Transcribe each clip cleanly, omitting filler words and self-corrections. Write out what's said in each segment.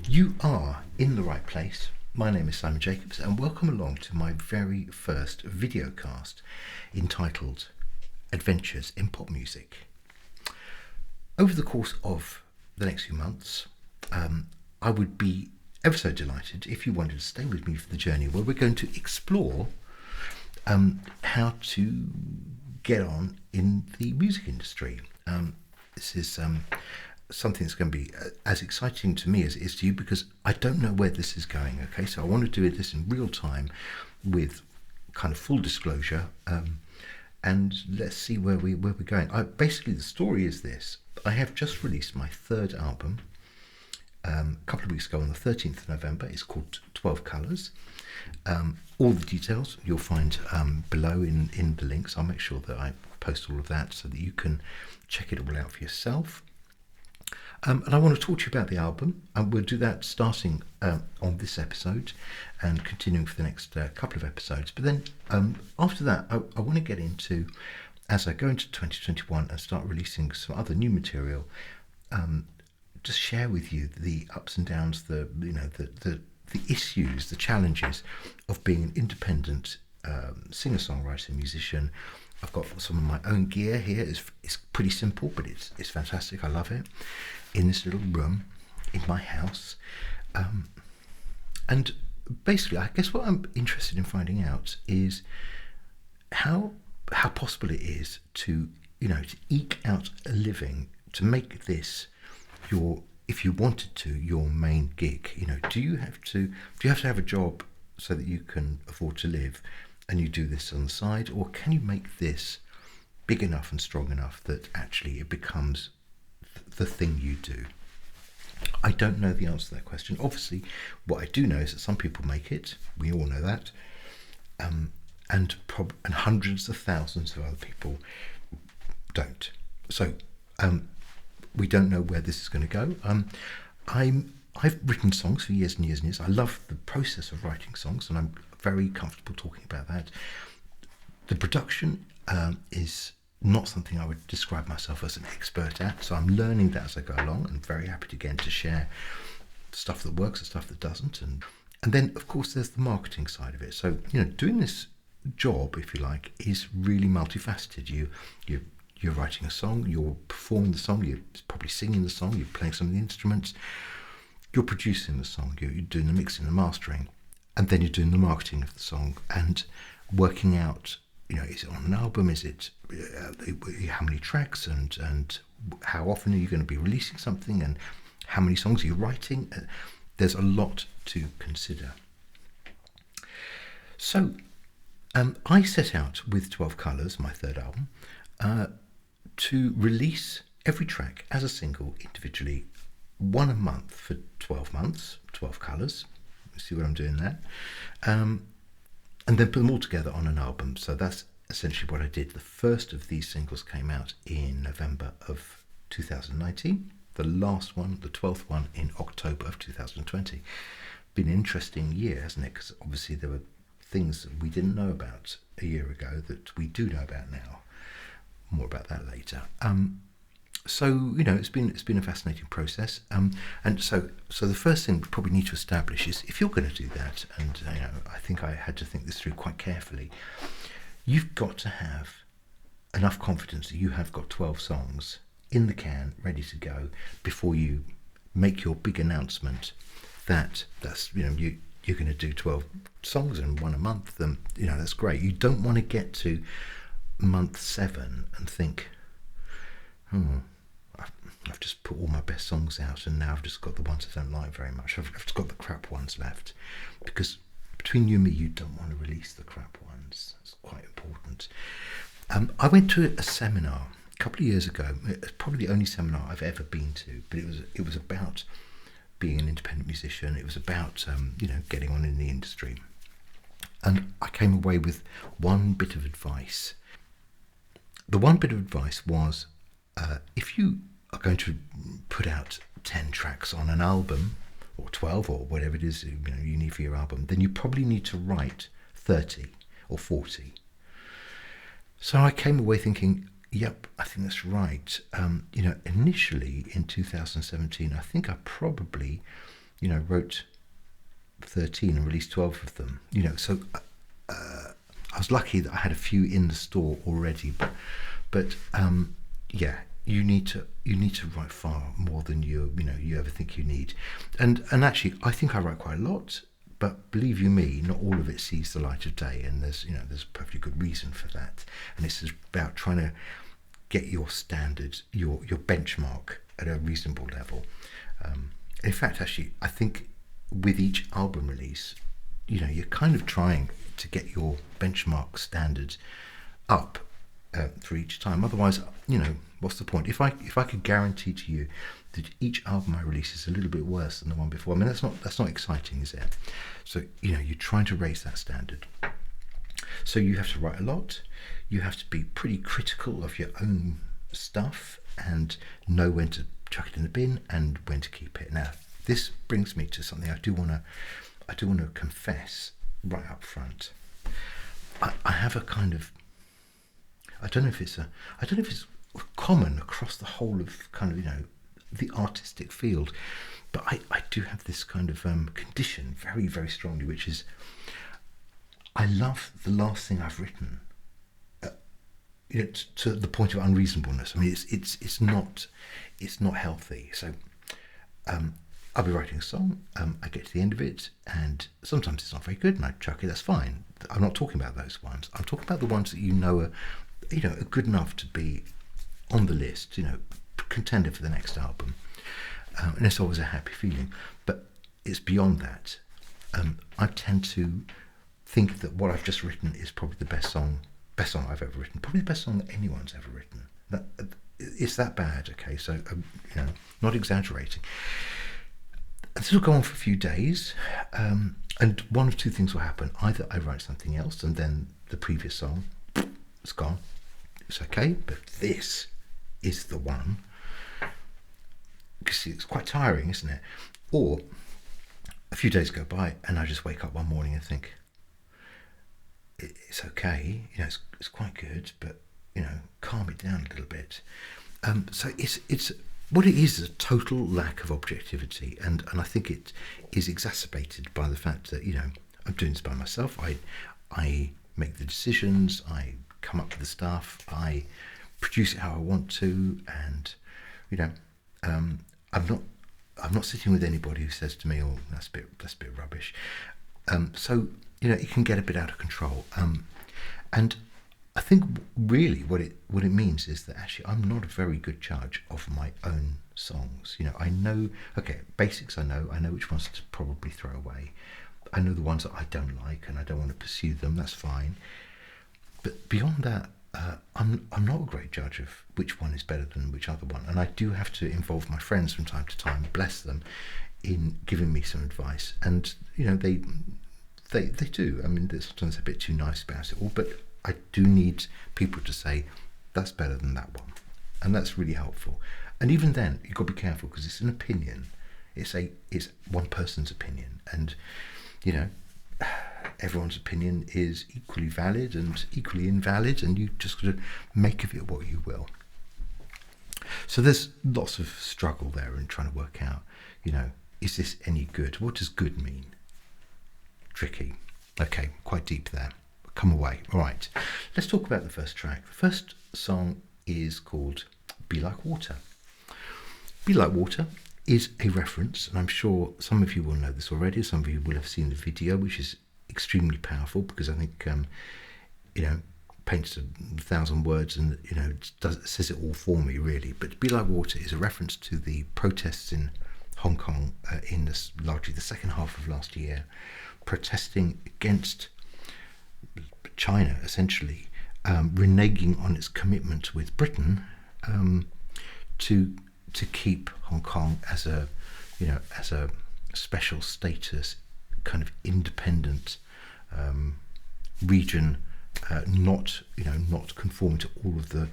You are in the right place. My name is Simon Jacobs, and welcome along to my very first videocast entitled Adventures in Pop Music. Over the course of the next few months, I would be ever so delighted if you wanted to stay with me for the journey where we're going to explore how to get on in the music industry. This is something that's going to be as exciting to me as it is to you, because I don't know where this is going. Okay, so I want to do this in real time with kind of full disclosure, and let's see where we're going. Basically, the story is this: I have just released my third album a couple of weeks ago on the 13th of November. It's called 12 Colours. All the details you'll find below in the links. I'll make sure that I post all of that so that you can check it all out for yourself. And I want to talk to you about the album, and we'll do that starting on this episode and continuing for the next couple of episodes. But then after that, I want to get into, as I go into 2021 and start releasing some other new material, just share with you the ups and downs, the issues, the challenges of being an independent singer-songwriter, musician. I've got some of my own gear here. It's pretty simple, but it's fantastic. I love it. In this little room in my house, and basically, I guess what I'm interested in finding out is how possible it is to eke out a living, to make this your, if you wanted to, your main gig. Do you have to have a job so that you can afford to live, and you do this on the side, or can you make this big enough and strong enough that actually it becomes the thing you do? I don't know the answer to that question. Obviously, what I do know is that some people make it. We all know that, and hundreds of thousands of other people don't. So we don't know where this is going to go. I've written songs for years and years and years. I love the process of writing songs, and I'm very comfortable talking about that. The production is not something I would describe myself as an expert at, so I'm learning that as I go along, and very happy to share stuff that works and stuff that doesn't. And then, of course, there's the marketing side of it. So, doing this job, if you like, is really multifaceted. You're writing a song, you're performing the song, you're probably singing the song, you're playing some of the instruments, you're producing the song, you're doing the mixing and mastering, and then you're doing the marketing of the song and working out, is it on an album? Is it how many tracks, and how often are you going to be releasing something, and how many songs are you writing? There's a lot to consider. So I set out with 12 Colours, my third album, to release every track as a single individually, one a month for 12 months, 12 Colours. See what I'm doing there? And then put them all together on an album. So that's essentially what I did. The first of these singles came out in November of 2019. The last one, the 12th one, in October of 2020. Been an interesting year, hasn't it? Because obviously there were things that we didn't know about a year ago that we do know about now. More about that later. So it's been a fascinating process, and so the first thing we probably need to establish is, if you're going to do that, and I think I had to think this through quite carefully, you've got to have enough confidence that you have got 12 songs in the can ready to go before you make your big announcement that's you're going to do 12 songs and one a month. Then that's great. You don't want to get to month 7 and think, I've just put all my best songs out, and now I've just got the ones I don't like very much. I've just got the crap ones left. Because between you and me, you don't want to release the crap ones. It's quite important. I went to a seminar a couple of years ago. It's probably the only seminar I've ever been to, but it was about being an independent musician. It was about getting on in the industry. And I came away with one bit of advice. The one bit of advice was, if you are going to put out 10 tracks on an album, or 12, or whatever it is you need for your album, then you probably need to write 30 or 40. So I came away thinking, yep, I think that's right. Initially in 2017, I think I probably wrote 13 and released 12 of them. So I was lucky that I had a few in the store already, but yeah, you need to write far more than you ever think you need, and actually I think I write quite a lot, but believe you me, not all of it sees the light of day, and there's a perfectly good reason for that, and this is about trying to get your standard, your benchmark at a reasonable level. In fact, actually, I think with each album release, you're kind of trying to get your benchmark standards up for each time. Otherwise, what's the point? If I could guarantee to you that each album I release is a little bit worse than the one before, I mean, that's not exciting, is it? So you're trying to raise that standard. So you have to write a lot. You have to be pretty critical of your own stuff and know when to chuck it in the bin and when to keep it. Now, this brings me to something I do want to confess right up front. I have a kind of, I don't know if it's common across the whole of kind of the artistic field, but I do have this kind of condition very, very strongly, which is I love the last thing I've written, to the point of unreasonableness. I mean, it's not healthy. So I'll be writing a song, I get to the end of it, and sometimes it's not very good, and I chuck it. That's fine. I'm not talking about those ones. I'm talking about the ones that are good enough to be on the list, contender for the next album, and it's always a happy feeling. But it's beyond that. I tend to think that what I've just written is probably the best song I've ever written, probably the best song that anyone's ever written. It's that bad, okay? So not exaggerating. And this will go on for a few days, and one of two things will happen. Either I write something else, and then the previous song, it's gone. It's okay, but this is the one. Because it's quite tiring, isn't it? Or a few days go by, and I just wake up one morning and think, it's okay, it's quite good, but calm it down a little bit. So it's what it is a total lack of objectivity, and I think it is exacerbated by the fact that I'm doing this by myself. I make the decisions, I come up with the stuff, I produce it how I want to, and I'm not sitting with anybody who says to me, "Oh, that's a bit rubbish." So it can get a bit out of control, and I think really what it means is that actually I'm not a very good judge of my own songs. I know, okay, basics. I know which ones to probably throw away. I know the ones that I don't like and I don't want to pursue them. That's fine. But beyond that, I'm not a great judge of which one is better than which other one. And I do have to involve my friends from time to time, bless them, in giving me some advice. And they do. I mean, sometimes they're a bit too nice about it all, but I do need people to say that's better than that one, and that's really helpful. And even then, you've got to be careful because it's an opinion. It's one person's opinion, and everyone's opinion is equally valid and equally invalid, and you just got to make of it what you will. So there's lots of struggle there in trying to work out, is this any good? What does good mean? Tricky. Okay, quite deep there. Come away. All right, let's talk about the first track. The first song is called Be Like Water. Be Like Water is a reference, and I'm sure some of you will know this already. Some of you will have seen the video, which is extremely powerful because I think paints 1,000 words and says it all for me, really. But Be Like Water is a reference to the protests in Hong Kong in largely the second half of last year, protesting against China, essentially reneging on its commitment with Britain to keep Hong Kong as a special status, kind of independent region, not conforming to all of the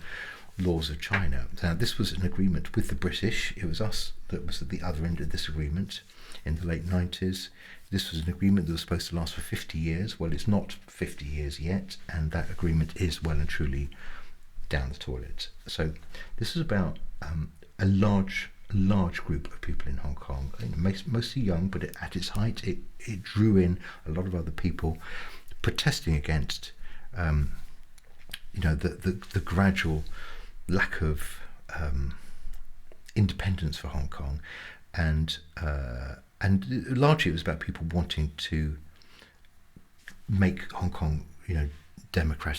laws of China. Now, this was an agreement with the British. It was us that was at the other end of this agreement in the late 90s. This was an agreement that was supposed to last for 50 years. Well, it's not 50 years yet, and that agreement is well and truly down the toilet. So this is about a large large group of people in Hong Kong, mostly young, but at its height, it drew in a lot of other people protesting against, the gradual lack of independence for Hong Kong, and largely it was about people wanting to make Hong Kong,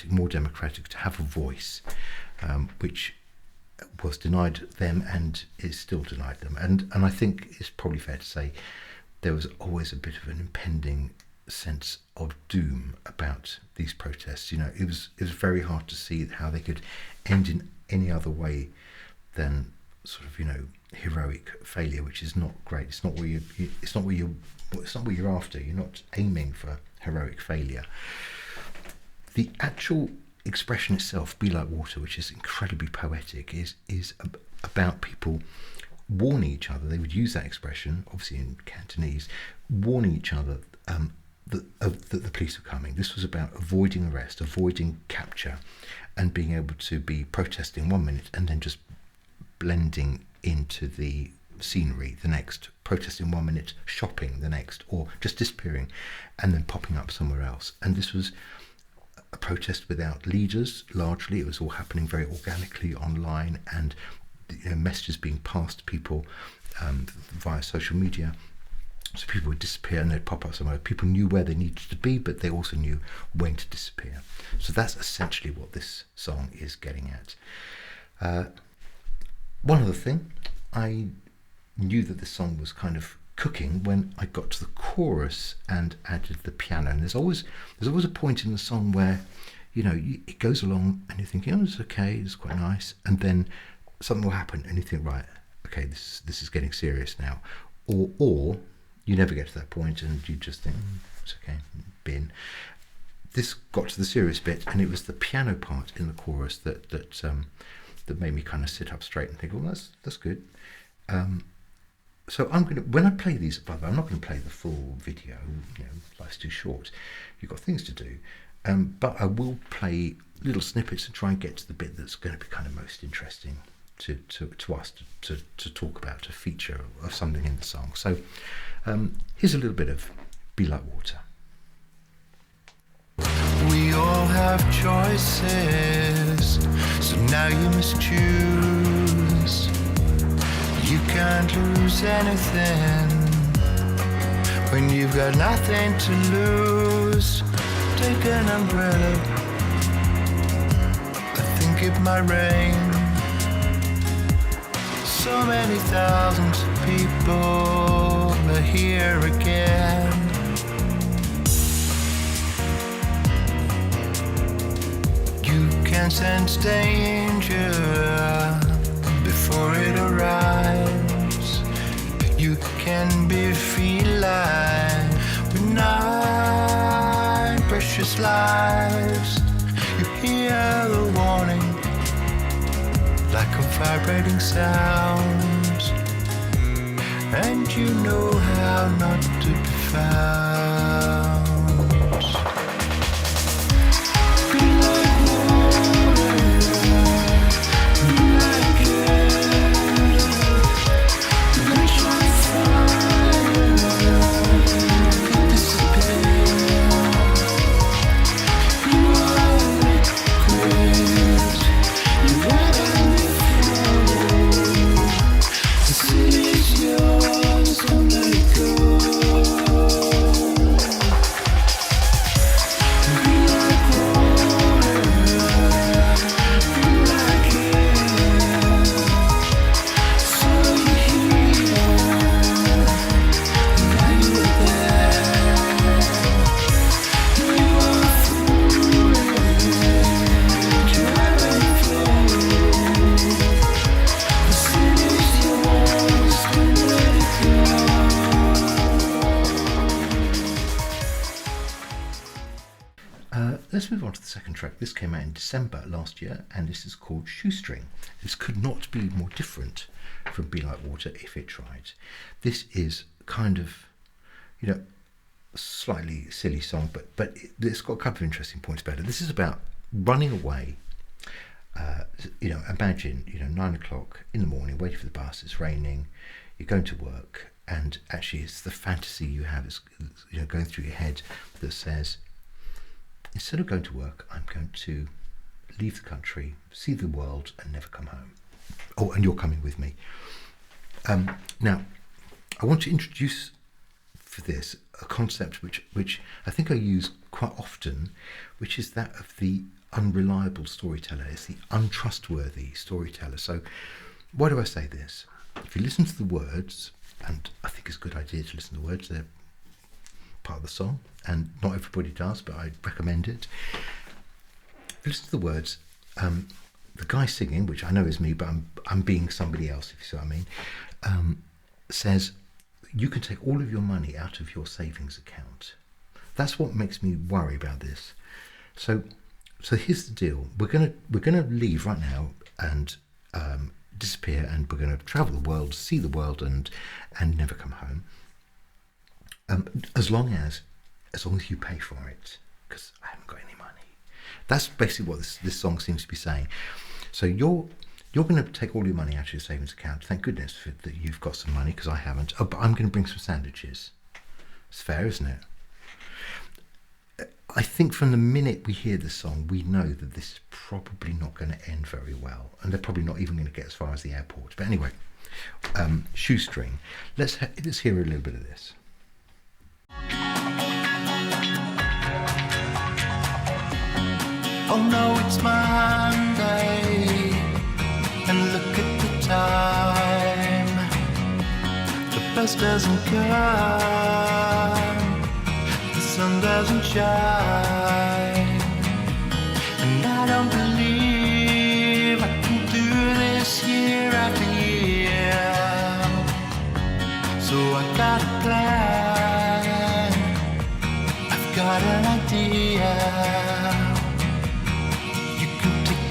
more democratic, to have a voice, which was denied them and is still denied them. And I think it's probably fair to say there was always a bit of an impending sense of doom about these protests. It was very hard to see how they could end in any other way than sort of heroic failure, which is not great. It's not what you're after. You're not aiming for heroic failure. The actual expression itself, "Be Like Water," which is incredibly poetic, is about people warning each other. They would use that expression, obviously in Cantonese, warning each other that the police were coming. This was about avoiding arrest, avoiding capture, and being able to be protesting 1 minute and then just blending into the scenery the next, protesting 1 minute, shopping the next, or just disappearing and then popping up somewhere else. And this was a protest without leaders. Largely it was all happening very organically online, and messages being passed to people via social media. So people would disappear and they'd pop up somewhere. People knew where they needed to be, but they also knew when to disappear. So that's essentially what this song is getting at. One other thing, I knew that this song was kind of cooking when I got to the chorus and added the piano. And there's always a point in the song where it goes along and you're thinking, oh, it's okay, it's quite nice, and then something will happen and you think, right, okay, this is getting serious now, or you never get to that point and you just think, it's okay, bin. This got to the serious bit, and it was the piano part in the chorus that made me kind of sit up straight and think, well, that's good. So when I play these, by the way, I'm not going to play the full video. Life's too short. You've got things to do. But I will play little snippets and try and get to the bit that's going to be kind of most interesting to us to talk about, to feature of something in the song. So here's a little bit of "Be Like Water." We all have choices, so now you must choose. You can't lose anything when you've got nothing to lose. Take an umbrella, I think it might rain. So many thousands of people are here again. You can sense danger before it arrives. You can be feline with 9 precious lives. You hear the warning like a vibrating sound, and you know how not to be found. Let's move on to the second track. This came out in December last year, and this is called Shoestring. This could not be more different from Be Like Water if it tried. This is kind of, a slightly silly song, but it's got a couple of interesting points about it. This is about running away imagine 9 o'clock in the morning, waiting for the bus. It's raining. You're going to work, and actually, it's the fantasy you have is going through your head that says, instead of going to work, I'm going to leave the country, see the world, and never come home. Oh, and you're coming with me. Now, I want to introduce for this a concept which I think I use quite often, which is that of the unreliable storyteller. It's the untrustworthy storyteller. So why do I say this? If you listen to the words, and I think it's a good idea to listen to the words, they're part of the song, and not everybody does, but I recommend it. If you listen to the words, the guy singing, which I know is me, but I'm being somebody else, if you see what I mean, says, you can take all of your money out of your savings account. That's what makes me worry about this. So here's the deal. We're gonna leave right now and disappear, and we're going to travel the world, see the world, and never come home. As long as you pay for it, because I haven't got any money. That's basically what this song seems to be saying. So you're going to take all your money out of your savings account. Thank goodness that you've got some money, because I haven't. Oh, but I'm going to bring some sandwiches. It's fair, isn't it? I think from the minute we hear the song, we know that this is probably not going to end very well, and they're probably not even going to get as far as the airport. But anyway, Shoestring. Let's hear a little bit of this. Oh no, it's Monday, and look at the time. The bus doesn't come, the sun doesn't shine, and I don't believe I can do this year after year. So I got a plan, I've got an idea.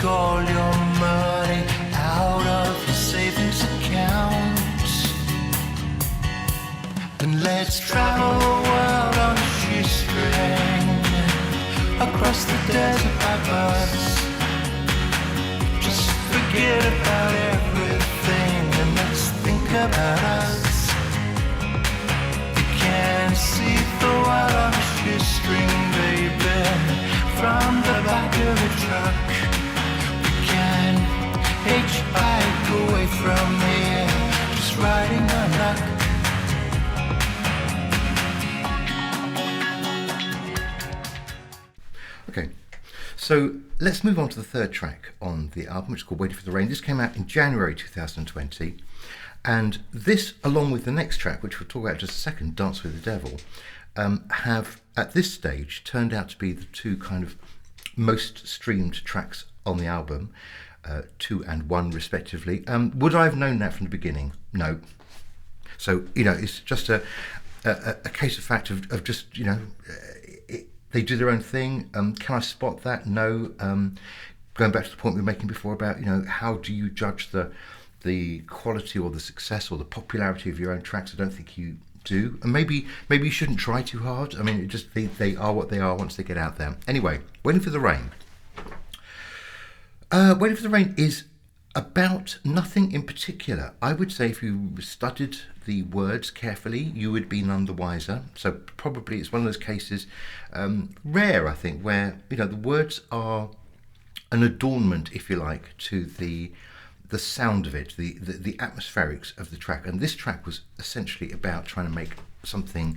All your money out of your savings account, and let's travel the world on a shoestring, across the desert by bus. Just forget about everything and let's think about us. You can see the world on a shoestring, baby, from the back of a truck. Hitchhike away from here, just riding on luck. Okay, so let's move on to the third track on the album, which is called Waiting for the Rain. This came out in January 2020, and this, along with the next track, which we'll talk about in just a second, Dance with the Devil, have at this stage turned out to be the two kind of most streamed tracks on the album. 2 and 1 respectively. Would I have known that from the beginning? No. So it's just a case of fact of just they do their own thing. Can I spot that? No. Going back to the point we were making before about how do you judge the quality or the success or the popularity of your own tracks? I don't think you do, and maybe you shouldn't try too hard. I mean, it just they are what they are once they get out there. Anyway, Waiting for the Rain. Waiting for the Rain is about nothing in particular. I would say if you studied the words carefully, you would be none the wiser. So probably it's one of those cases, rare I think, where the words are an adornment, if you like, to the sound of it, the atmospherics of the track. And this track was essentially about trying to make something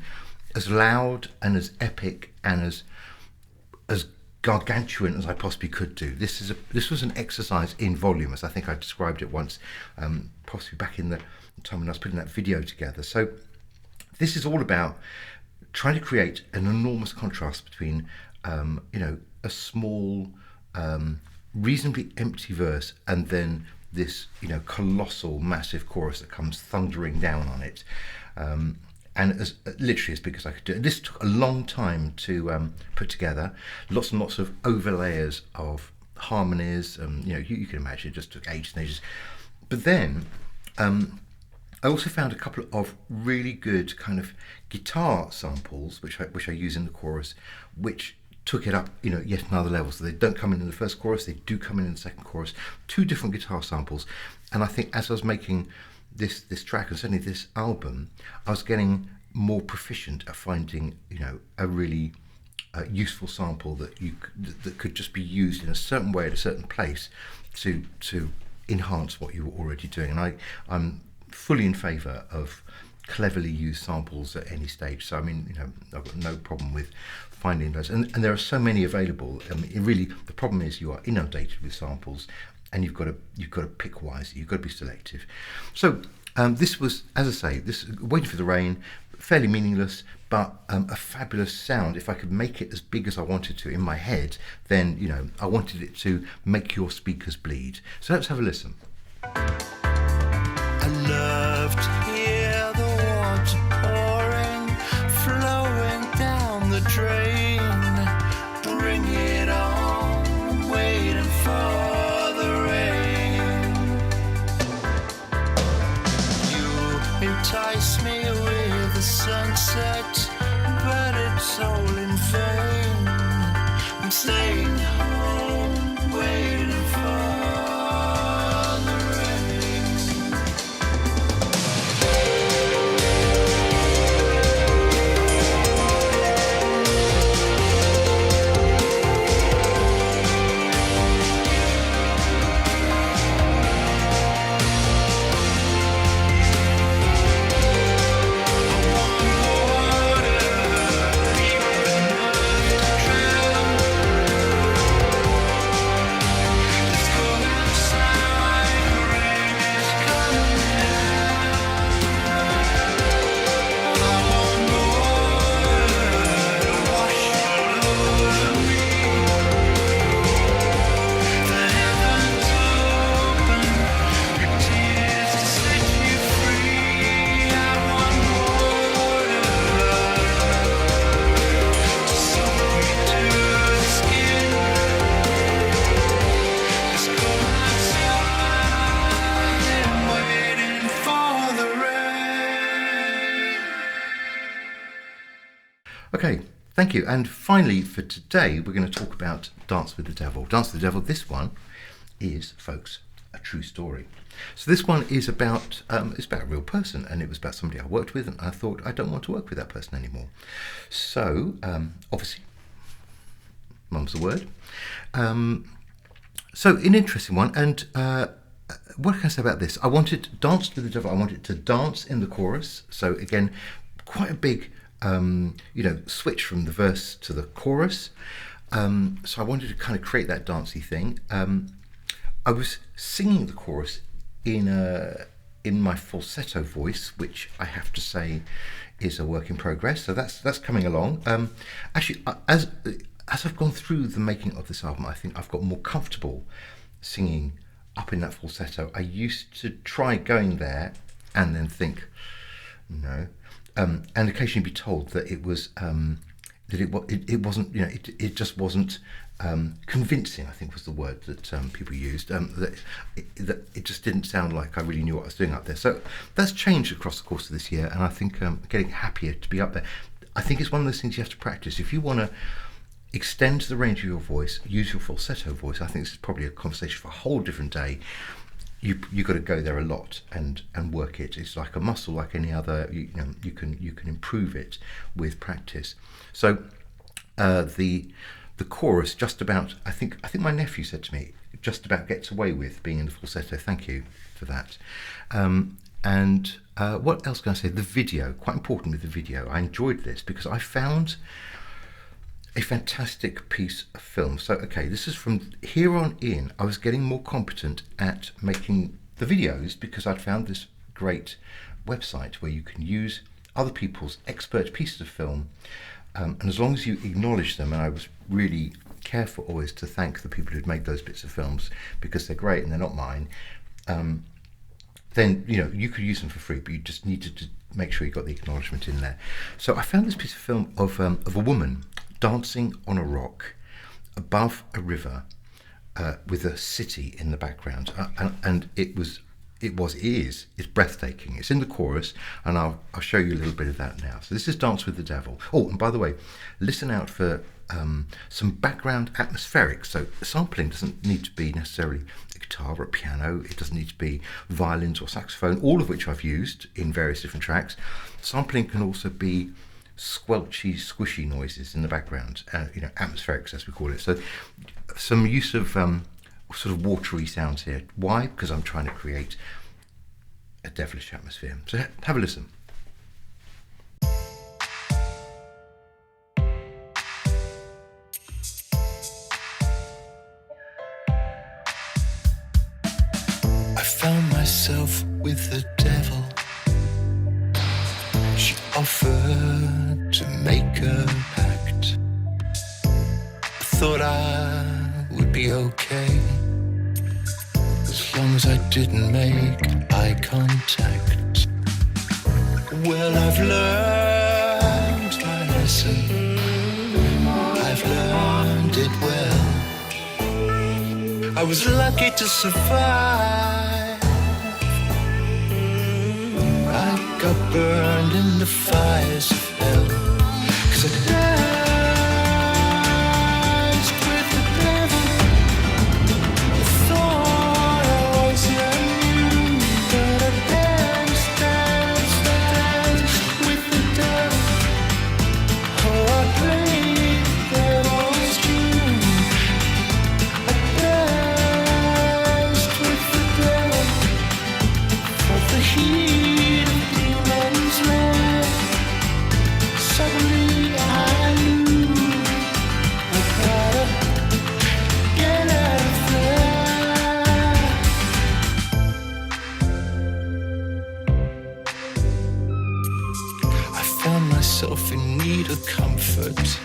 as loud and as epic and as gargantuan as I possibly could do. This was an exercise in volume, as I think I described it once, possibly back in the time when I was putting that video together. So this is all about trying to create an enormous contrast between a small, reasonably empty verse and then this colossal, massive chorus that comes thundering down on it. And as literally as big as I could do it. This took a long time to put together. Lots and lots of overlayers of harmonies. You can imagine it just took ages and ages. But then I also found a couple of really good kind of guitar samples, which I use in the chorus, which took it up, yet another level. So they don't come in the first chorus, they do come in the second chorus. 2 different guitar samples. And I think as I was making this track, and certainly this album, I was getting more proficient at finding, a really useful sample that could just be used in a certain way at a certain place to enhance what you were already doing. And I'm fully in favour of cleverly used samples at any stage. So I mean, I've got no problem with finding those, and there are so many available. I mean, really, the problem is you are inundated with samples, and you've got to pick wisely. You've got to be selective. So this was, as I say, this Waiting for the Rain, fairly meaningless, but a fabulous sound. If I could make it as big as I wanted to in my head, then I wanted it to make your speakers bleed. So let's have a listen. I love to hear the water pouring, flowing down the drain. Bring it on, waiting for the rain. You entice me with the sunset, but it's all in vain. I'm staying home, waiting for the rain. Okay, thank you. And finally, for today, we're going to talk about Dance with the Devil. Dance with the Devil, this one is, folks, a true story. So this one is about, it's about a real person, and it was about somebody I worked with, and I thought, I don't want to work with that person anymore. So, obviously, mum's the word. So, an interesting one, and what can I say about this? I wanted to dance with the devil, I wanted to dance in the chorus. So again, quite a big switch from the verse to the chorus. So I wanted to kind of create that dancey thing. I was singing the chorus in my falsetto voice, which I have to say is a work in progress. So that's coming along. Actually, as I've gone through the making of this album, I think I've got more comfortable singing up in that falsetto. I used to try going there and then think, no. And occasionally be told that it was it wasn't, it just wasn't convincing, I think was the word that people used, that it just didn't sound like I really knew what I was doing up there. So that's changed across the course of this year, and I think getting happier to be up there. I think it's one of those things you have to practice. If you want to extend the range of your voice, use your falsetto voice, I think this is probably a conversation for a whole different day. You've got to go there a lot and work it. It's like a muscle, like any other. You can improve it with practice. So the chorus just about, I think my nephew said to me, just about gets away with being in the falsetto. Thank you for that. And what else can I say? The video, quite important with the video. I enjoyed this because I found a fantastic piece of film. So, okay, this is from here on in, I was getting more competent at making the videos because I'd found this great website where you can use other people's expert pieces of film, and as long as you acknowledge them, and I was really careful always to thank the people who'd made those bits of films because they're great and they're not mine, then you could use them for free, but you just needed to make sure you got the acknowledgement in there. So I found this piece of film of a woman dancing on a rock above a river with a city in the background, and it was it is. It's breathtaking. It's in the chorus, and I'll show you a little bit of that now. So this is Dance with the Devil. Oh, and by the way, listen out for some background atmospherics. So sampling doesn't need to be necessarily a guitar or a piano. It doesn't need to be violins or saxophone, all of which I've used in various different tracks. Sampling can also be squelchy, squishy noises in the background, atmospherics as we call it. So some use of sort of watery sounds here. Why? Because I'm trying to create a devilish atmosphere. So have a listen. I found myself with the devil. She offered to make a pact. I thought I would be okay as long as I didn't make eye contact. Well, I've learned my lesson. I've learned it well. I was lucky to survive. I got burned in the fires of hell, 'cause I danced with the devil. I thought I was young, but I danced with the devil. Oh, I played the devil's tune. I danced with the devil for the heat of demon's love. Suddenly I knew I gotta get out of there. I found myself in need of comfort.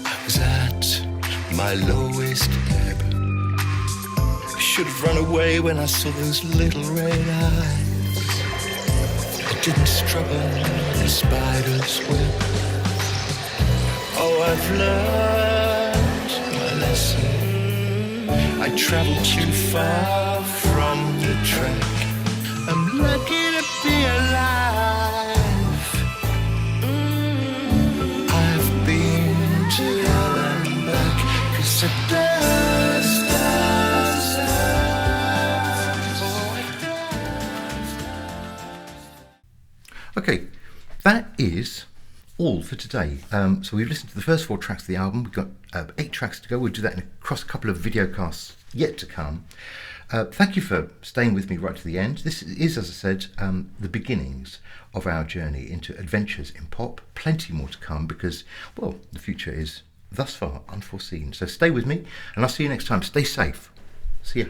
I was at my lowest ebb. I should have run away when I saw those little red eyes. I didn't struggle in a spider's web. Oh, I've learned my lesson. I traveled too far from the track. I'm lucky to be alive. I've been to hell and back, 'cause I danced. Okay, that is all for today. So we've listened to the first 4 tracks of the album. We've got 8 tracks to go. We'll do that across a couple of videocasts yet to come. Thank you for staying with me right to the end. This is, as I said, the beginnings of our journey into adventures in pop. Plenty more to come because, well, the future is thus far unforeseen. So stay with me, and I'll see you next time. Stay safe. See ya.